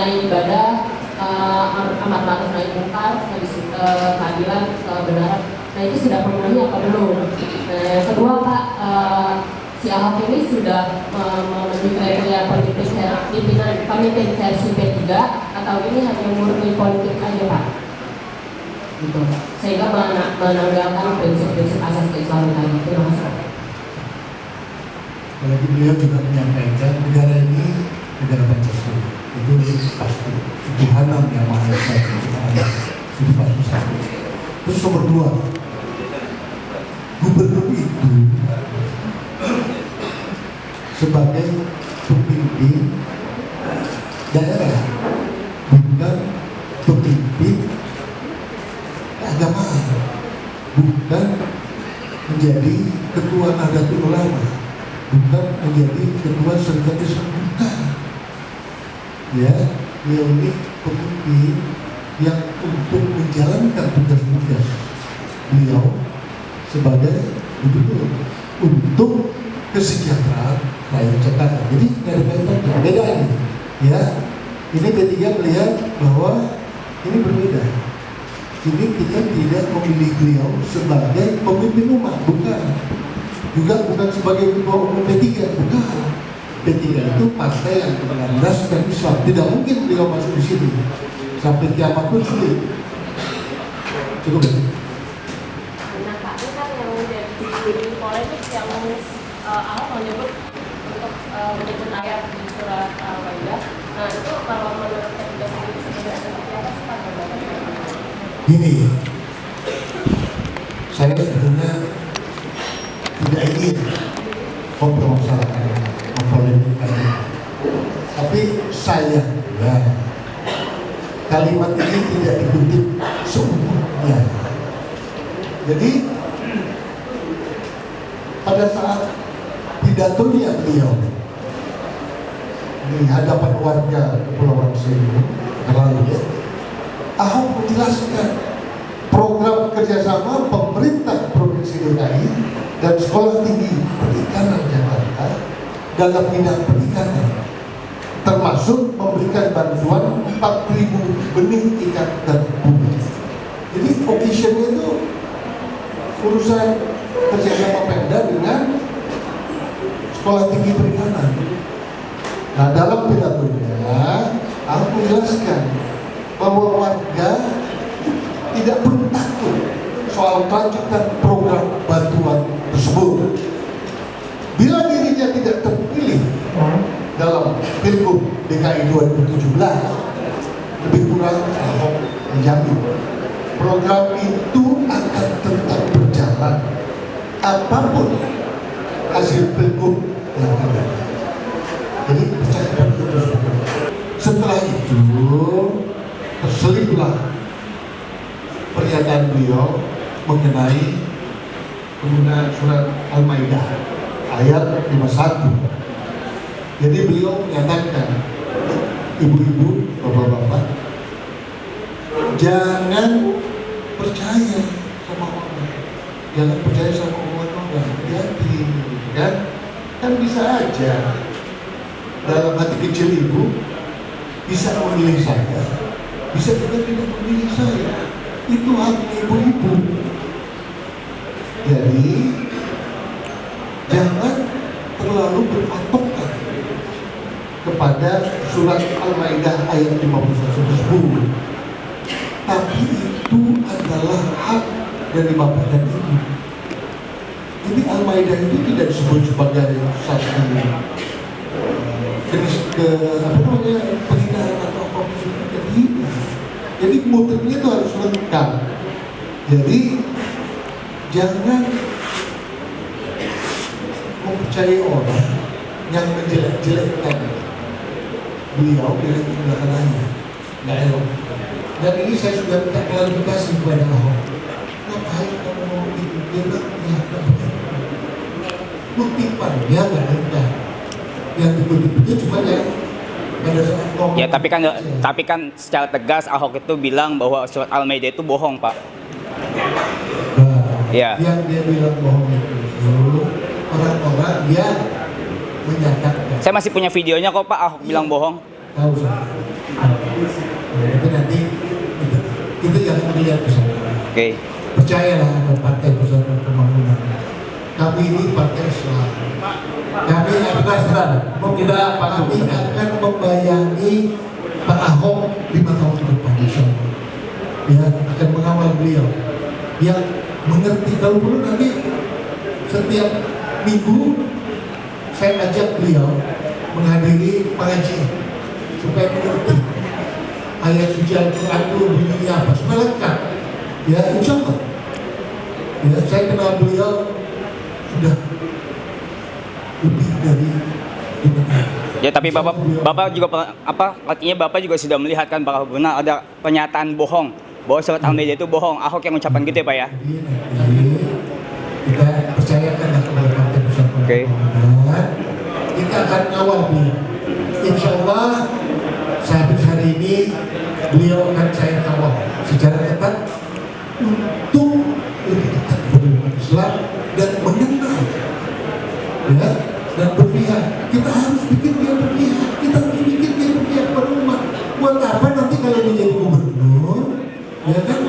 mengenai ibadah, amar ma'ruf nahi munkar, keadilan, kebenaran. Nah itu sudah memenuhi apa belum? Nah yang kedua Pak, si Ahok ini sudah memenuhi kriteria pemimpin versi P3 atau ini hanya murni politik aja Pak? Gitu. Sehingga menanggalkan prinsip-prinsip asas keislaman tadi. Terima kasih. Apalagi beliau juga menyampaikan negara ini negara Pancasila, itu pasti Tuhanan yang Maha Esa itu pasti satu. Terus nomor dua, gubernur itu sebagai pemimpin daerah, bukan pemimpin keagamaan, bukan menjadi ketua Nahdlatul Ulama, bukan menjadi ketua Serikat Islam, bukan. Ya, dia ini pemimpin yang untuk menjalankan tugas-tugas beliau sebagai gubernur untuk kesejahteraan rakyat Jakarta. Jadi nggak ada kaitannya, beda ini. Ya, ini P3 melihat bahwa ini berbeda. Ini kita tidak memilih beliau sebagai pemimpin umat, bukan. Juga bukan sebagai ketua umum P3, bukan. P3 itu partai yang berlandaskan Islam. Tidak mungkin beliau masuk di sini. Sampai kiamat pun sulit. Cukup ya? Nah Pak, ini kan yang jadi polemik yang Ahok menyebut untuk menyebut ayat di surat Al-Maidah. Nah itu kalau menurut P3 sendiri sebenarnya seperti apa sih Pak? Gini, saya sebenarnya tidak ingin mempermasalahkan, mempolemikkan, tapi sayangnya kalimat ini tidak dikutip seutuhnya. Jadi pada saat pidatonya beliau di hadapan warga Kepulauan Seribu terlalu ya, Ahok menjelaskan program kerjasama pemerintah Provinsi DKI dan Sekolah Tinggi Perikanan Jakarta dalam bidang perikanan, termasuk memberikan bantuan 4.000 benih ikan dan bunga. Jadi occasionnya itu urusan kerjasama Pemda dengan Sekolah Tinggi Perikanan. Nah dalam pidatonya Ahok menjelaskan bahwa warga tidak perlu takut soal kelanjutan program bantuan tersebut. Bila dirinya tidak terpilih dalam Pilgub DKI 2017, lebih kurang Ahok menjamin program itu akan tetap berjalan apapun hasil Pilgub yang ada. Jadi percaya betul. Setelah itu terseliplah pernyataan beliau mengenai penggunaan surat Al-Maidah ayat 51. Jadi beliau menyatakan, ibu-ibu, bapak-bapak, jangan percaya sama orang, jangan percaya sama omongan orang, hati-hati, kan bisa aja dalam hati kecil ibu bisa memilih saya, bisa juga tidak memilih saya. Itu haknya ibu-ibu. Jadi jangan terlalu berpatokan kepada surat Al-Maidah ayat 51 tersebut. Tapi itu adalah hak dari bapak dan ibu. Jadi Al-Maidah itu tidak disebut sebagai satu penghinaan atau apapun. Jadi muternya itu harus lengkap. Jadi jangan mempercayai orang yang menjelek-jelekkan beliau dengan tindakannya. Nggak elok. Dan ini saya sudah minta klarifikasi kepada Ahok. Ngapain kamu mau itu? Dia bilang, ya nggak begitu. Kutipannya nggak ada. Yang dikutip cuma yang pada saat ngomong. Ya tapi kan secara tegas Ahok itu bilang bahwa surat Al-Maidah itu bohong, Pak. Nah, ya. Yang dia bilang bohong itu orang-orang dia menyatakan. Saya masih punya videonya kok Pak, Ahok bilang bohong. tahu saya. Tapi nanti kita jangan melihat ke sana. Oke. Percayalah ada Partai Persatuan Pembangunan. Kami ini partai Islam. Kami akan membayangi Pak Ahok 5 tahun ke depan, insyaallah. Ya, akan mengawal beliau. Yang mengerti, kalau perlu nanti setiap minggu saya ajak beliau menghadiri pengajian supaya mengerti ayat suci Al-Quran itu bunyinya apa, supaya lengkap. Ya, insya Allah. Ya, saya kenal beliau sudah lebih dari 5 tahun. Ya tapi Bapak juga artinya Bapak juga sudah melihat kan bahwa benar ada pernyataan bohong bahwa surat Al-Maidah itu bohong. Ahok yang mengucapkan gitu ya Pak ya. Jadi nanti kita percayakanlah kepada Partai Persatuan Oke. Pembangunan. Kita akan ngawal beliau. Insya Allah sampai hari ini beliau akan saya kawal secara ketat untuk lebih dekat dengan Islam dan mengenal, ya, dan berpihak. Kita harus bikin dia berpihak. Kita harus bikin dia berpihak pada umat. Buat apa nanti kalau menjadi gubernur, ya kan?